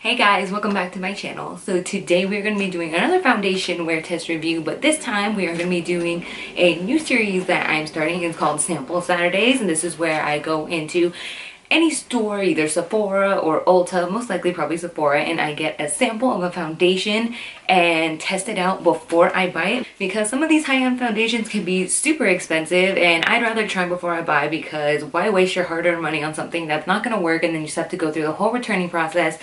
Hey guys, welcome back to my channel. So today we're going to be doing another foundation wear test review, but this time we are going to be doing a new series that I'm starting. It's called Sample Saturdays, and this is where I go into any store, either Sephora or Ulta, most likely probably Sephora, and I get a sample of a foundation and test it out before I buy it, because some of these high-end foundations can be super expensive and I'd rather try before I buy, because why waste your hard-earned money on something that's not going to work and then you just have to go through the whole returning process.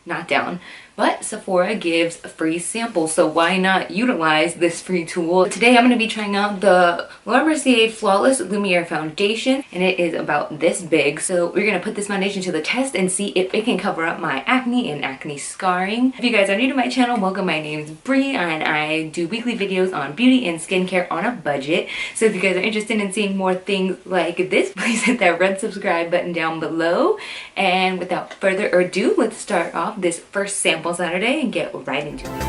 Not down. But Sephora gives free samples, so why not utilize this free tool? Today I'm going to be trying out the Mercier Flawless Lumiere foundation, and it is about this big. So we're going to put this foundation to the test and see if it can cover up my acne and acne scarring. If you guys are new to my channel, welcome. My name is Bree and I do weekly videos on beauty and skincare on a budget. So if you guys are interested in seeing more things like this, please hit that red subscribe button down below. And without further ado, let's start off this first sample Saturday and get right into it.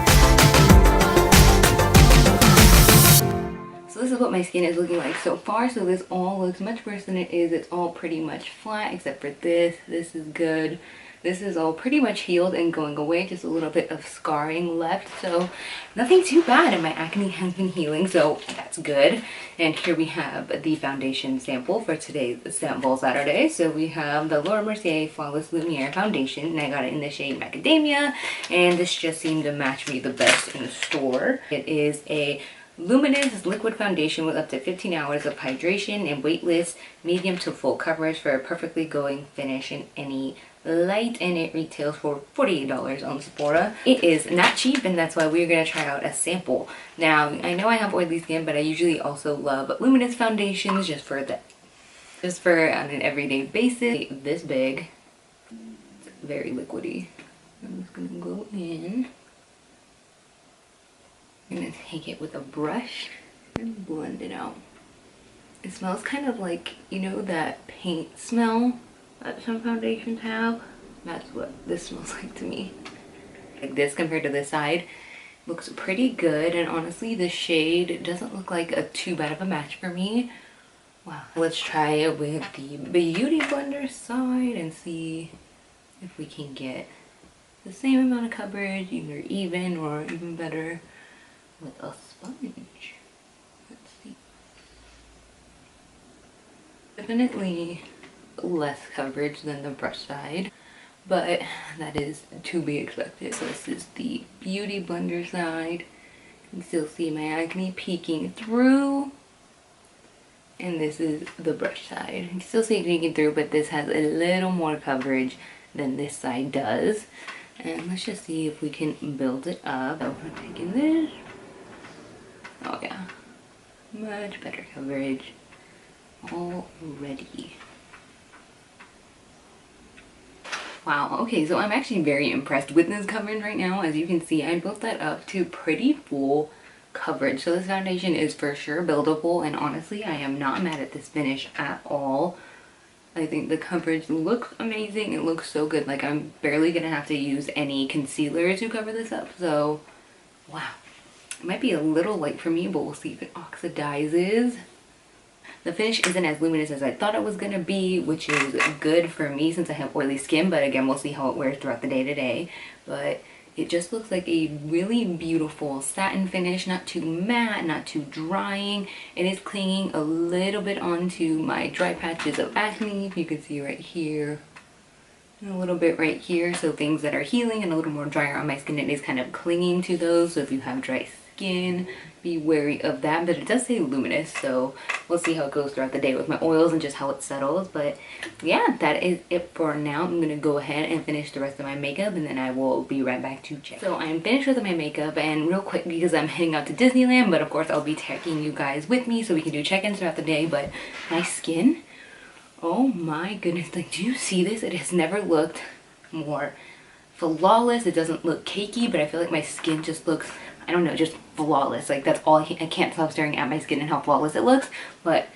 So this is what my skin is looking like so far. So this all looks much worse than it is. It's all pretty much flat except for this. This is good. This is all pretty much healed and going away. Just a little bit of scarring left. So nothing too bad, and my acne has been healing, so that's good. And here we have the foundation sample for today's Sample Saturday. So we have the Laura Mercier Flawless Lumiere foundation, and I got it in the shade Macadamia, and this just seemed to match me the best in the store. It is a Luminous liquid foundation with up to 15 hours of hydration and weightless, medium to full coverage for a perfectly glowing finish in any light, and it retails for $48 on Sephora. It is not cheap, and that's why we're going to try out a sample. Now, I know I have oily skin, but I usually also love luminous foundations just for on an everyday basis. This big, it's very liquidy. I'm just going to go in. I'm going to take it with a brush and blend it out. It smells kind of like, you know, that paint smell that some foundations have. That's what this smells like to me. Like this compared to this side looks pretty good, and honestly the shade doesn't look like a too bad of a match for me. Wow. Let's try it with the Beauty Blender side and see if we can get the same amount of coverage, either even or even better with a sponge. Let's see. Definitely less coverage than the brush side, but that is to be expected. So this is the Beauty Blender side. You can still see my acne peeking through, and this is the brush side. You can still see it peeking through, but this has a little more coverage than this side does. And let's just see if we can build it up. So I'm taking this. Oh yeah, much better coverage already. Wow, okay, so I'm actually very impressed with this coverage right now. As you can see, I built that up to pretty full coverage. So this foundation is for sure buildable, and honestly, I am not mad at this finish at all. I think the coverage looks amazing. It looks so good. Like, I'm barely gonna have to use any concealer to cover this up, so wow. It might be a little light for me, but we'll see if it oxidizes. The finish isn't as luminous as I thought it was going to be, which is good for me since I have oily skin, but again, we'll see how it wears throughout the day today. But it just looks like a really beautiful satin finish, not too matte, not too drying. It is clinging a little bit onto my dry patches of acne, if you can see right here. And a little bit right here, so things that are healing and a little more drier on my skin, it is kind of clinging to those. So if you have dry skin, be wary of that. But it does say luminous, so we'll see how it goes throughout the day with my oils and just how it settles. But yeah, that is it for now. I'm gonna go ahead and finish the rest of my makeup, and then I will be right back to check. So I'm finished with my makeup, and real quick, because I'm heading out to Disneyland, but of course I'll be taking you guys with me so we can do check-ins throughout the day. But my skin, oh my goodness, like, do you see this? It has never looked more flawless. It doesn't look cakey, but I feel like my skin just looks, I don't know, just flawless. Like, that's all I can't stop staring at my skin and how flawless it looks. But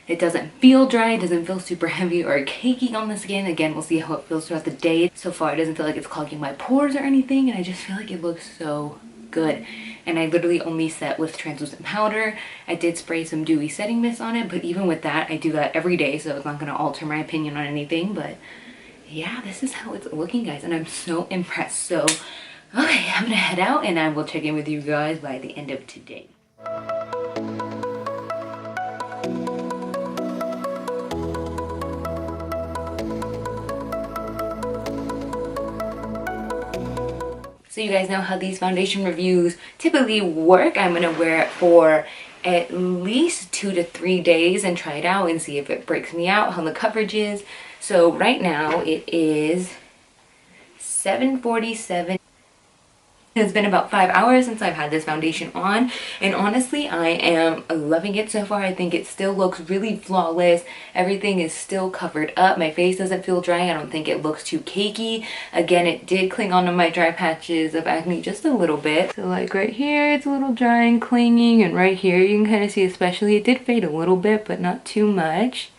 it doesn't feel dry, it doesn't feel super heavy or cakey on the skin. Again, we'll see how it feels throughout the day. So far, it doesn't feel like it's clogging my pores or anything, and I just feel like it looks so good. And I literally only set with translucent powder. I did spray some dewy setting mist on it, but even with that, I do that every day, so it's not going to alter my opinion on anything. But yeah, this is how it's looking, guys, and I'm so impressed. So okay, I'm gonna head out and I will check in with you guys by the end of today. So you guys know how these foundation reviews typically work. I'm gonna wear it for at least 2 to 3 days and try it out and see if it breaks me out, how the coverage is. So right now it is 7:47. It's been about 5 hours since I've had this foundation on, and honestly I am loving it so far. I think it still looks really flawless. Everything is still covered up. My face doesn't feel dry. I don't think it looks too cakey. Again, it did cling onto my dry patches of acne just a little bit. So like right here it's a little dry and clinging, and right here you can kind of see especially it did fade a little bit but not too much.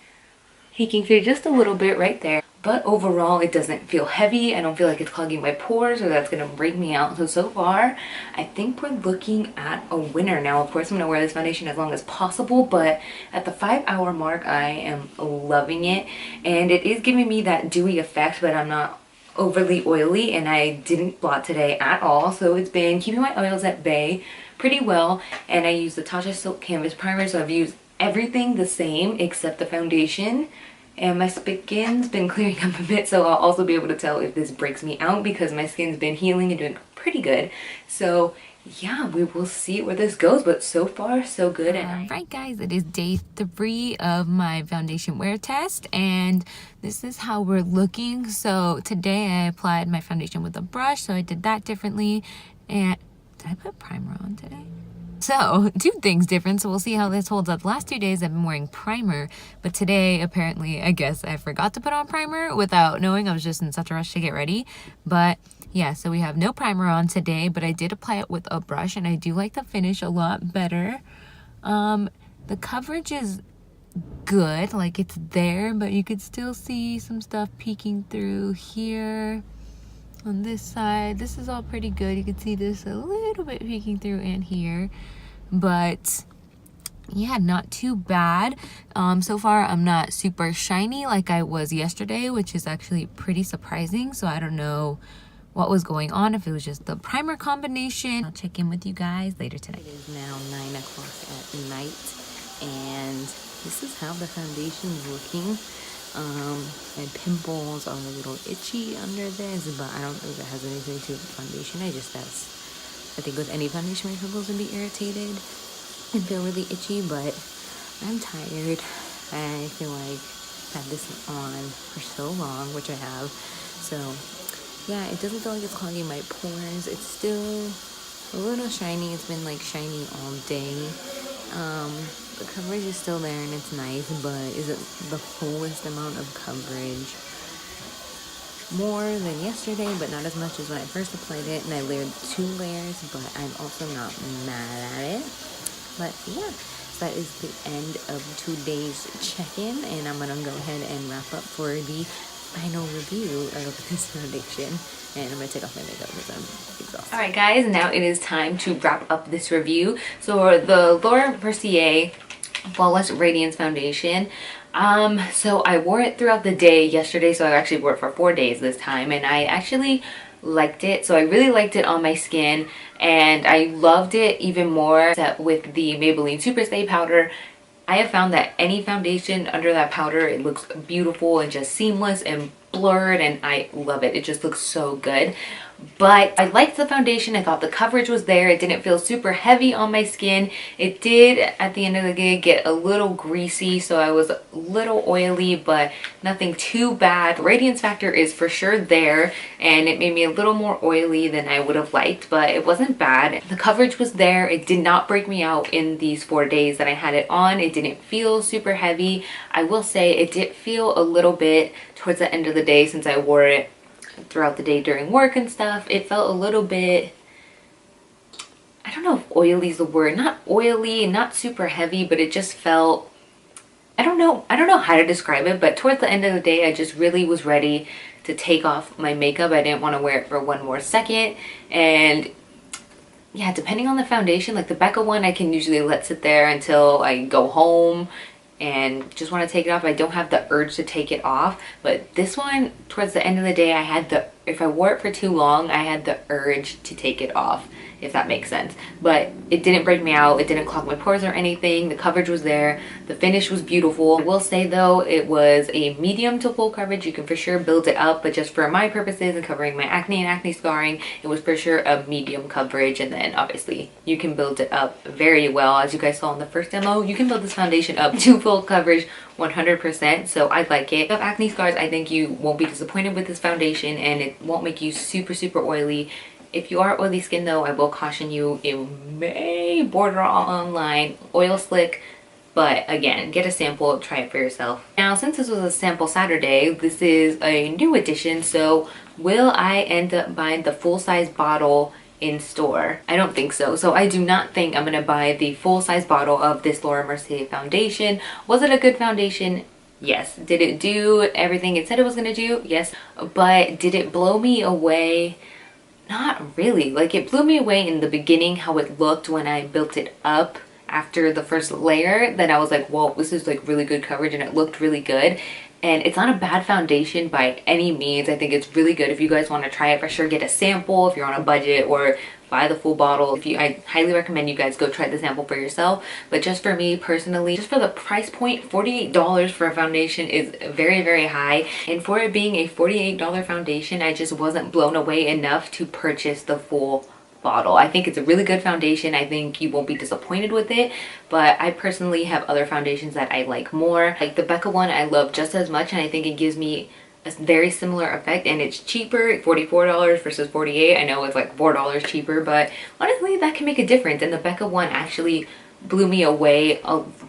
Caking through just a little bit right there. But overall, it doesn't feel heavy. I don't feel like it's clogging my pores or that's gonna break me out. So far, I think we're looking at a winner. Now, of course, I'm gonna wear this foundation as long as possible, but at the 5-hour mark, I am loving it. And it is giving me that dewy effect, but I'm not overly oily, and I didn't blot today at all. So it's been keeping my oils at bay pretty well. And I used the Tatcha Silk Canvas Primer, so I've used everything the same except the foundation. And my skin's been clearing up a bit, so I'll also be able to tell if this breaks me out because my skin's been healing and doing pretty good. So yeah, we will see where this goes, but so far so good. Right guys, it is day 3 of my foundation wear test, and this is how we're looking. So today I applied my foundation with a brush, so I did that differently. And did I put primer on today? So, 2 things different, so we'll see how this holds up. The last 2 days I've been wearing primer, but today apparently, I guess I forgot to put on primer without knowing. I was just in such a rush to get ready. But yeah, so we have no primer on today, but I did apply it with a brush, and I do like the finish a lot better. The coverage is good, like it's there, but you could still see some stuff peeking through here. On this side, this is all pretty good. You can see this a little bit peeking through and here, but yeah, not too bad. So far I'm not super shiny like I was yesterday, which is actually pretty surprising. So I don't know what was going on, if it was just the primer combination. I'll check in with you guys later today. It is now 9 o'clock at night, and this is how the foundation is looking. My pimples are a little itchy under this, but I don't know if it has anything to do with the foundation. I think with any foundation my pimples would be irritated and feel really itchy, but I'm tired. I feel like I've had this on for so long, which I have. So yeah, it doesn't feel like it's clogging my pores. It's still a little shiny. It's been like shiny all day. The coverage is still there and it's nice, but is it the fullest amount of coverage? More than yesterday, but not as much as when I first applied it, and I layered 2 layers, but I'm also not mad at it. But yeah, so that is the end of today's check-in, and I'm gonna go ahead and wrap up for the final review of this foundation. And I'm gonna take off my makeup because I'm exhausted. Alright guys, now it is time to wrap up this review. So the Mercier Flawless Radiance Foundation. So I wore it throughout the day yesterday, so I actually wore it for 4 days this time, and I actually liked it. So I really liked it on my skin, and I loved it even more with the Maybelline Super Stay Powder. I have found that any foundation under that powder, it looks beautiful and just seamless and blurred, and I love it. It just looks so good. But I liked the foundation. I thought the coverage was there. It didn't feel super heavy on my skin. It did at the end of the day get a little greasy, so I was a little oily, but nothing too bad. Radiance factor is for sure there, and it made me a little more oily than I would have liked, but it wasn't bad. The coverage was there. It did not break me out in these 4 days that I had it on. It didn't feel super heavy. I will say it did feel a little bit towards the end of the day, since I wore it throughout the day during work and stuff. It felt a little bit, I don't know if oily is the word, not oily, not super heavy, but it just felt, I don't know how to describe it, but towards the end of the day I just really was ready to take off my makeup. I didn't want to wear it for one more second. And yeah, depending on the foundation, like the Becca one I can usually let sit there until I go home and just want to take it off. I don't have the urge to take it off, but this one, towards the end of the day, I had the, if I wore it for too long, I had the urge to take it off, if that makes sense. But it didn't break me out, it didn't clog my pores or anything. The coverage was there, the finish was beautiful. I will say though, it was a medium to full coverage. You can for sure build it up, but just for my purposes and covering my acne and acne scarring, it was for sure a medium coverage. And then obviously you can build it up very well. As you guys saw in the first demo, you can build this foundation up to full coverage 100%. So I like it. If you have acne scars, I think you won't be disappointed with this foundation, and it won't make you super oily. If you are oily skin though, I will caution you, it may border on line oil slick, but again, get a sample, try it for yourself. Now, since this was a sample Saturday, this is a new edition, so will I end up buying the full-size bottle in store? I don't think so. So I do not think I'm gonna buy the full-size bottle of this Laura Mercier foundation. Was it a good foundation? Yes. Did it do everything it said it was gonna do? Yes. But did it blow me away? Not really. Like, it blew me away in the beginning how it looked when I built it up after the first layer. Then I was like, whoa, this is like really good coverage, and it looked really good. And it's not a bad foundation by any means. I think it's really good. If you guys want to try it, for sure get a sample if you're on a budget, or buy the full bottle. I highly recommend you guys go try the sample for yourself. But just for me personally, just for the price point, $48 for a foundation is very high. And for it being a $48 foundation, I just wasn't blown away enough to purchase the full bottle. I think it's a really good foundation. I think you won't be disappointed with it, but I personally have other foundations that I like more. Like the Becca one I love just as much, and I think it gives me a very similar effect, and it's cheaper, $44 versus $48. I know it's like $4 cheaper, but honestly that can make a difference. And the Becca one actually blew me away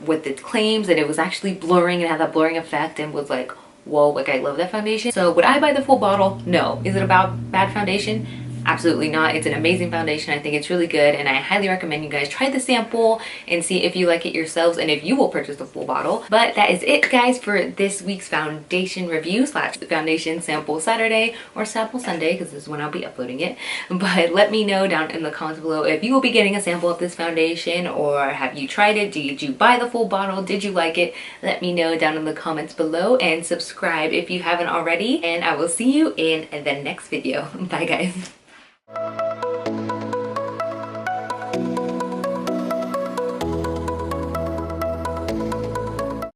with its claims, and it was actually blurring and had that blurring effect, and was like, whoa, like I love that foundation. So would I buy the full bottle? No. Is it about bad foundation? Absolutely not. It's an amazing foundation. I think it's really good, and I highly recommend you guys try the sample and see if you like it yourselves, and if you will purchase the full bottle. But that is it, guys, for this week's foundation review / foundation sample Saturday, or sample Sunday, because this is when I'll be uploading it. But let me know down in the comments below if you will be getting a sample of this foundation, or have you tried it? Did you buy the full bottle? Did you like it? Let me know down in the comments below, and subscribe if you haven't already, and I will see you in the next video. Bye, guys.